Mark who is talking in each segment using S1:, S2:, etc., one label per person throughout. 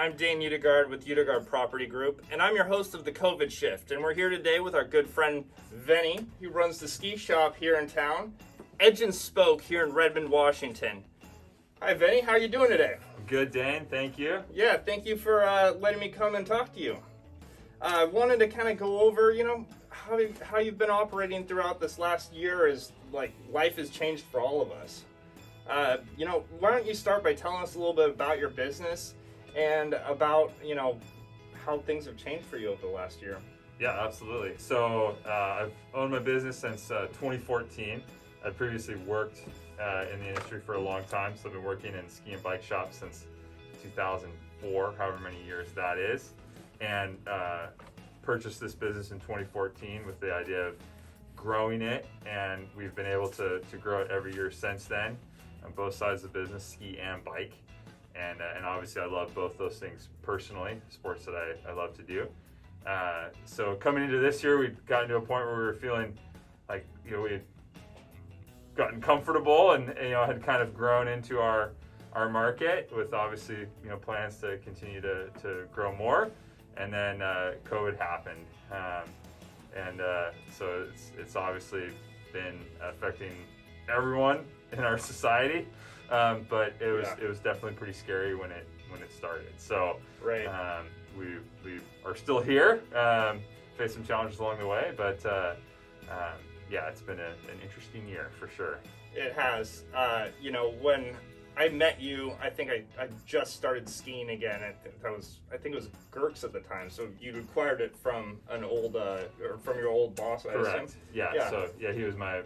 S1: I'm Dane Utigard with Utigard Property Group, and I'm your host of the COVID Shift. And we're here today with our good friend Venny, who runs the ski shop here in town, Edge and Spoke here in Redmond, Washington. Hi, Venny. How are you doing today?
S2: Good, Dane. Thank you.
S1: Yeah, thank you for letting me come and talk to you. I wanted to kind of go over, how you've been operating throughout this last year as, life has changed for all of us. Why don't you start by telling us a little bit about your business and about, how things have changed for you over the last year.
S2: Yeah, absolutely. So I've owned my business since 2014. I previously worked in the industry for a long time, so I've been working in ski and bike shops since 2004, however many years that is, and purchased this business in 2014 with the idea of growing it, and we've been able to grow it every year since then on both sides of the business, ski and bike. And obviously I love both those things personally, sports that I love to do. So coming into this year, we'd gotten to a point where we were feeling like, we had gotten comfortable and, had kind of grown into our market with obviously, plans to continue to grow more. And then COVID happened. So it's obviously been affecting everyone in our society. But it was definitely pretty scary when it started. So
S1: right.
S2: We are still here, faced some challenges along the way, but it's been an interesting year for sure.
S1: It has. When I met you, I think I just started skiing again. I think it was Gerks at the time. So you acquired it from an old or from your old boss, I
S2: Correct.
S1: assume?
S2: Yeah. So he was my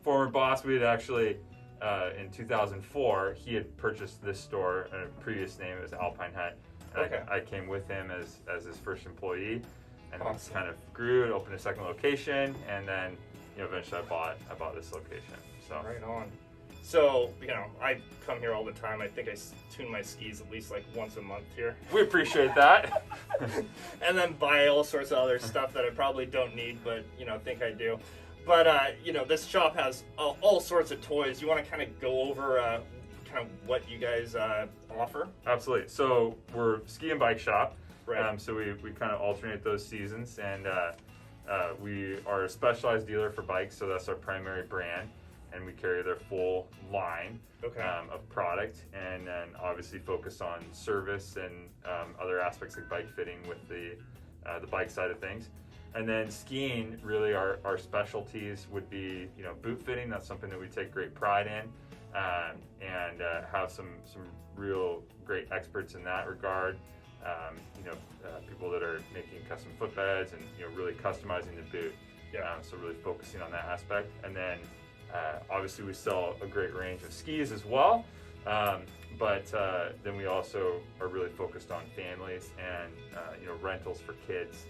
S2: former boss. We had actually. In 2004, he had purchased this store. A previous name, it was Alpine Hut.
S1: Okay.
S2: I came with him as his first employee, and
S1: awesome.
S2: Kind of grew and opened a second location, and then eventually I bought this location. So
S1: right on. So I come here all the time. I think I tune my skis at least once a month here.
S2: We appreciate that.
S1: And then buy all sorts of other stuff that I probably don't need, but think I do. But, this shop has all sorts of toys. You want to kind of go over kind of what you guys offer?
S2: Absolutely. So we're a ski and bike shop.
S1: Right.
S2: So we kind of alternate those seasons. And we are a specialized dealer for bikes, so that's our primary brand. And we carry their full line of product. And then obviously focus on service and other aspects like bike fitting with the bike side of things. And then skiing, really our specialties would be, boot fitting. That's something that we take great pride in, and have some real great experts in that regard. People that are making custom footbeds and really customizing the boot.
S1: Yeah.
S2: So really focusing on that aspect. And then obviously we sell a great range of skis as well. But then we also are really focused on families and rentals for kids.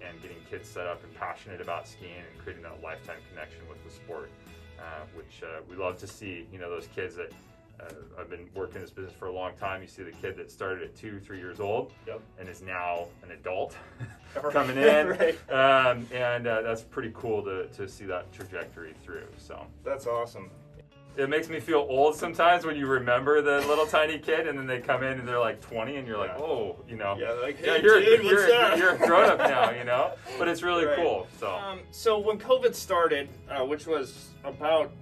S2: And getting kids set up and passionate about skiing and creating that lifetime connection with the sport, which we love to see. Those kids that I've been working in this business for a long time. You see the kid that started at 2-3 years old,
S1: yep.
S2: and is now an adult coming in,
S1: right.
S2: And that's pretty cool to see that trajectory through. So
S1: that's awesome.
S2: It makes me feel old sometimes when you remember the little tiny kid, and then they come in and they're like 20, and you're like, oh,
S1: hey,
S2: you're
S1: dude,
S2: a grown up now, But it's really
S1: right.
S2: cool.
S1: So when COVID started, which was about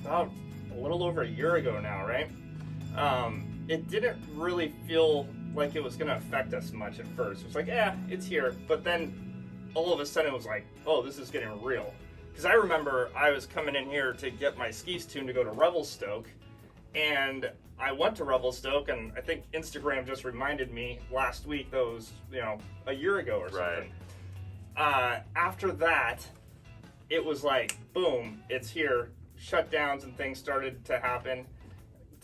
S1: a little over a year ago now, right? It didn't really feel like it was going to affect us much at first. It was like, it's here, but then all of a sudden it was like, oh, this is getting real. Because I remember I was coming in here to get my skis tuned to go to Revelstoke, and I went to Revelstoke, and I think Instagram just reminded me last week that was, a year ago or something.
S2: Right.
S1: After that, it was like, boom, it's here. Shutdowns and things started to happen.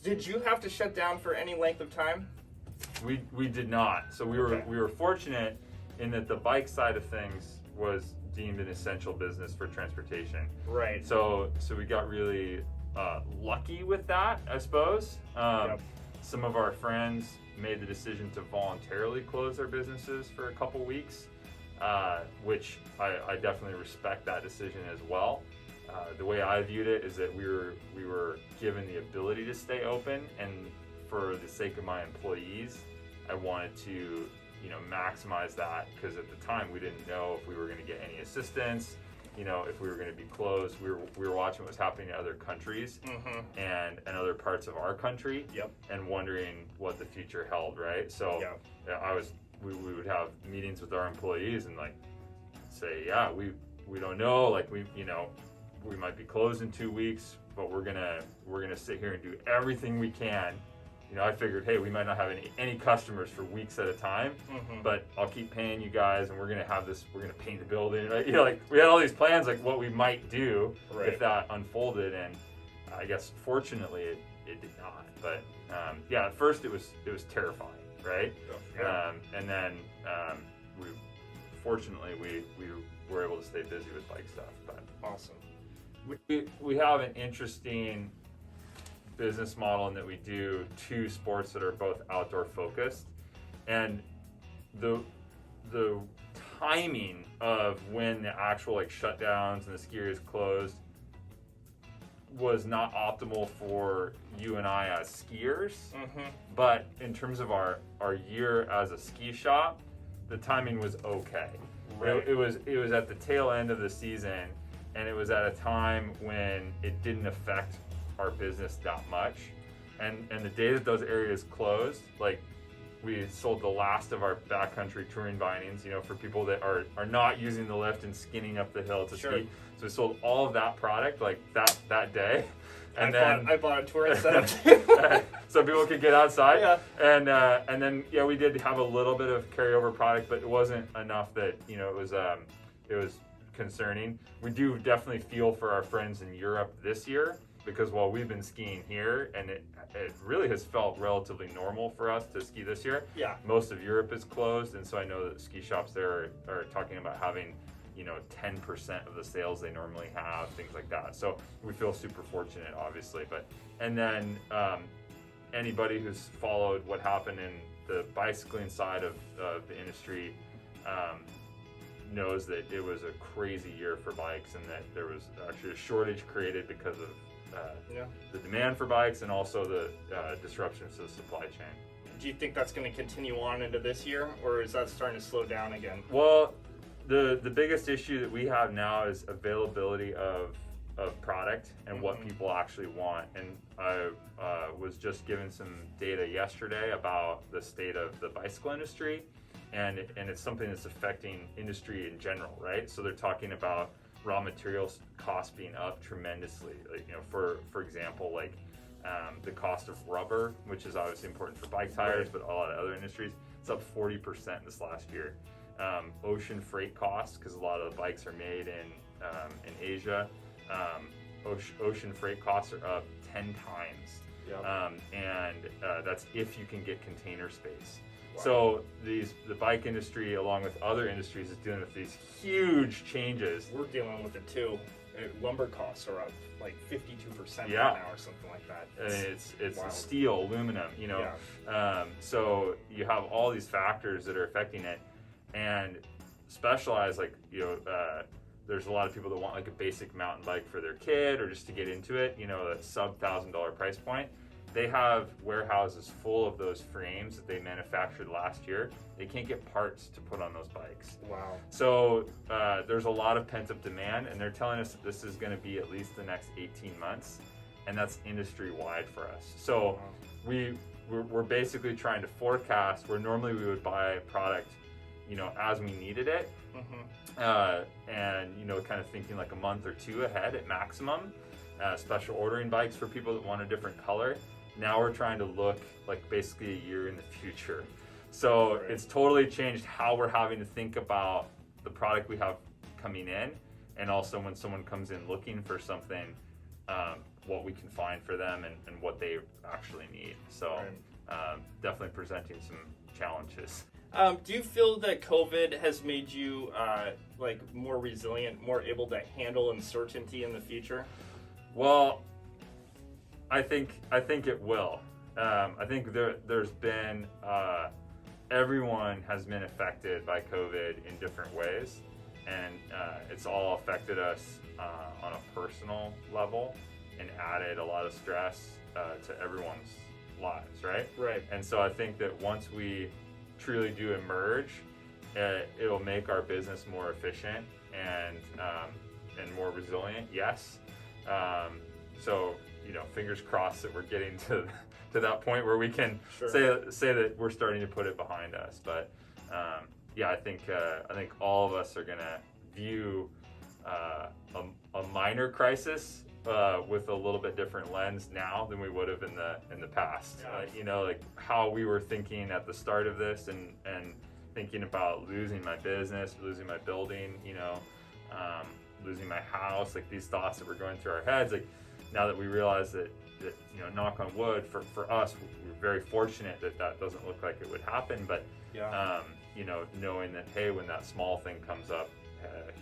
S1: Did you have to shut down for any length of time?
S2: We did not. So we were fortunate in that the bike side of things was deemed an essential business for transportation.
S1: Right.
S2: So we got really lucky with that, I suppose.
S1: Yep.
S2: Some of our friends made the decision to voluntarily close their businesses for a couple weeks, which I definitely respect that decision as well. The way I viewed it is that we were given the ability to stay open, and for the sake of my employees, I wanted to, maximize that, because at the time we didn't know if we were going to get any assistance, if we were going to be closed. We were watching what was happening in other countries and other parts of our country, and wondering what the future held, right? So we would have meetings with our employees and like say, we don't know, like we might be closed in 2 weeks, but we're gonna sit here and do everything we can. I figured, hey, we might not have any customers for weeks at a time, but I'll keep paying you guys, and we're gonna paint the building, right? Like we had all these plans, like what we might do if that unfolded, and I guess fortunately it did not. But at first it was terrifying, right? And then we were able to stay busy with bike stuff. But
S1: awesome.
S2: We have an interesting business model in that we do 2 sports that are both outdoor focused, and the timing of when the actual shutdowns and the ski areas closed was not optimal for you and I as skiers, but in terms of our year as a ski shop, the timing was okay. Right. It was at the tail end of the season, and it was at a time when it didn't affect our business that much, and the day that those areas closed, we sold the last of our backcountry touring bindings, for people that are not using the lift and skinning up the hill to ski. So we sold all of that product that day, and
S1: I bought a touring setup
S2: so people could get outside. And then we did have a little bit of carryover product, but it wasn't enough that it was concerning. We do definitely feel for our friends in Europe this year, because while we've been skiing here, and it really has felt relatively normal for us to ski this year, most of Europe is closed, and so I know that ski shops there are talking about having 10% of the sales they normally have, things like that. So we feel super fortunate, obviously. And then anybody who's followed what happened in the bicycling side of the industry knows that it was a crazy year for bikes, and that there was actually a shortage created because of the demand for bikes, and also the disruptions to the supply chain.
S1: Do you think that's going to continue on into this year, or is that starting to slow down again?
S2: Well, the biggest issue that we have now is availability of product and what people actually want. And I was just given some data yesterday about the state of the bicycle industry, and it's something that's affecting industry in general, right? So they're talking about raw materials costs being up tremendously. For example, the cost of rubber, which is obviously important for bike tires, but a lot of other industries, it's up 40% this last year. Ocean freight costs, because a lot of the bikes are made in Asia. Ocean freight costs are up 10 times, and that's if you can get container space. Wow. So the bike industry, along with other industries, is dealing with these huge changes.
S1: We're dealing with it too. Lumber costs are up 52% right now, or something like that.
S2: It's steel, aluminum, so you have all these factors that are affecting it, and Specialized, there's a lot of people that want a basic mountain bike for their kid, or just to get into it, a sub $1,000 price point. They have warehouses full of those frames that they manufactured last year. They can't get parts to put on those bikes.
S1: Wow.
S2: So there's a lot of pent-up demand, and they're telling us that this is going to be at least the next 18 months, and that's industry-wide for us. So we're basically trying to forecast where normally we would buy a product, as we needed it, and kind of thinking a month or 2 ahead at maximum. Special ordering bikes for people that want a different color. Now we're trying to look basically a year in the future. So it's totally changed how we're having to think about the product we have coming in, and also when someone comes in looking for something, what we can find for them and what they actually need. So definitely presenting some challenges.
S1: Do you feel that COVID has made you more resilient, more able to handle uncertainty in the future?
S2: Well, I think it will. I think there's been everyone has been affected by COVID in different ways, and it's all affected us on a personal level and added a lot of stress to everyone's lives, right?
S1: Right.
S2: And so I think that once we truly do emerge, it'll make our business more efficient and more resilient. Yes. So fingers crossed that we're getting to that point where we can say that we're starting to put it behind us. But I think all of us are gonna view a minor crisis with a little bit different lens now than we would have in the past. Like how we were thinking at the start of this, and thinking about losing my business, losing my building, losing my house, like these thoughts that were going through our heads. Like now that we realize that knock on wood, for us, we're very fortunate that doesn't look like it would happen. But knowing that, hey, when that small thing comes up,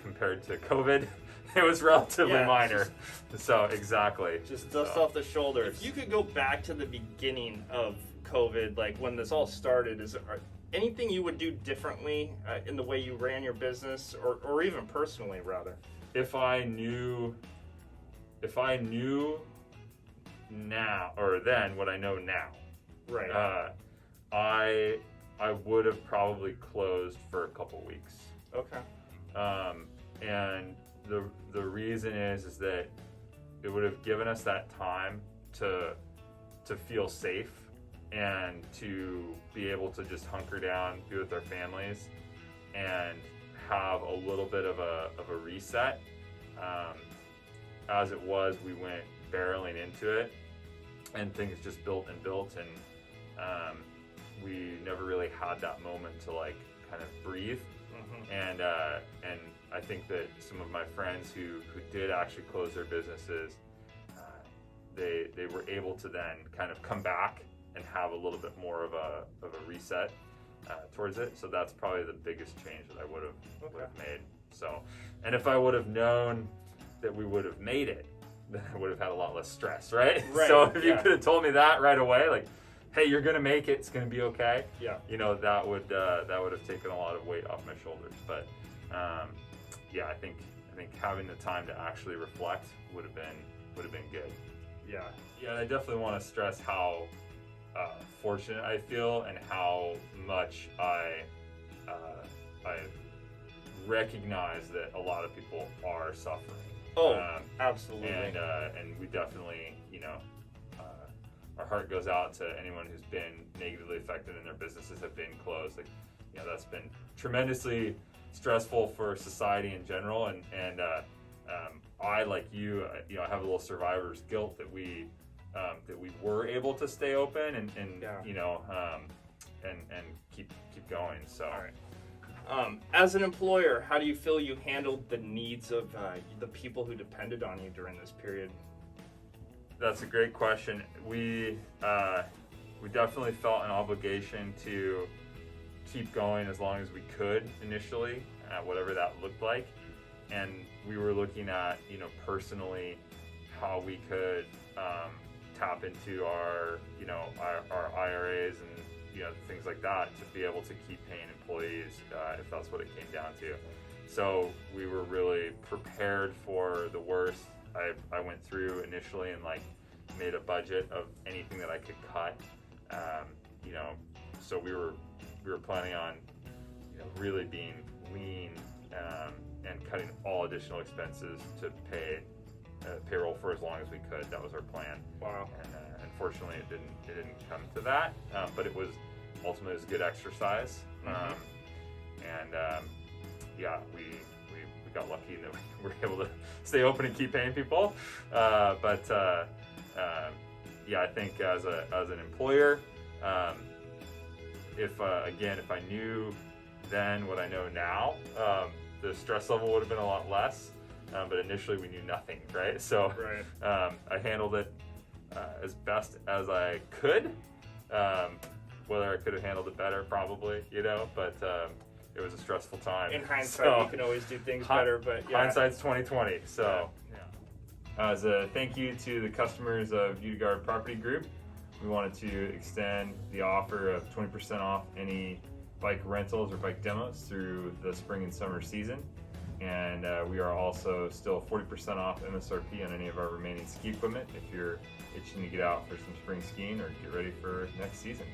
S2: compared to COVID, it was relatively minor. So exactly.
S1: Just dust off the shoulders. If you could go back to the beginning of COVID, like when this all started, is there anything you would do differently in the way you ran your business, or even personally, rather?
S2: If I knew now, or then what I know now,
S1: right?
S2: I would have probably closed for a couple weeks.
S1: Okay.
S2: And the reason is that it would have given us that time to feel safe and to be able to just hunker down, be with our families, and have a little bit of a reset. As it was, we went barreling into it, and things just built and built, and we never really had that moment to like kind of breathe. And I think that some of my friends who did actually close their businesses, they were able to then kind of come back and have a little bit more of a reset towards it. So that's probably the biggest change that I would have made. So, and if I would have known that we would have made it, then I would have had a lot less stress, right? So if you could have told me that right away, like, hey, you're gonna make it, it's gonna be okay.
S1: Yeah.
S2: That would have taken a lot of weight off my shoulders. But I think having the time to actually reflect would have been good. Yeah, I definitely want to stress how fortunate I feel, and how much I recognize that a lot of people are suffering.
S1: Absolutely.
S2: And we definitely, our heart goes out to anyone who's been negatively affected and their businesses have been closed. Like, that's been tremendously stressful for society in general. And I, like you, I have a little survivor's guilt that we were able to stay open and keep going. So.
S1: All right. As an employer, how do you feel you handled the needs of the people who depended on you during this period?
S2: That's a great question. We definitely felt an obligation to keep going as long as we could initially, whatever that looked like. And we were looking at, personally, how we could tap into our IRAs and things like that to be able to keep paying employees if that's what it came down to. So we were really prepared for the worst. I went through initially and made a budget of anything that I could cut. So we were planning on really being lean and cutting all additional expenses to pay payroll for as long as we could. That was our plan. Wow. And unfortunately, it didn't come to that. But it was ultimately a good exercise. We got lucky that we were able to stay open and keep paying people. I think as an employer, if I knew then what I know now, the stress level would have been a lot less. But initially we knew nothing, right? So I handled it as best as I could. Whether I could have handled it better, probably, but it was a stressful time.
S1: In hindsight, you can always do things better, but
S2: hindsight's 2020. So, as a thank you to the customers of Utigard Property Group, we wanted to extend the offer of 20% off any bike rentals or bike demos through the spring and summer season. And we are also still 40% off MSRP on any of our remaining ski equipment if you're itching to get out for some spring skiing or get ready for next season.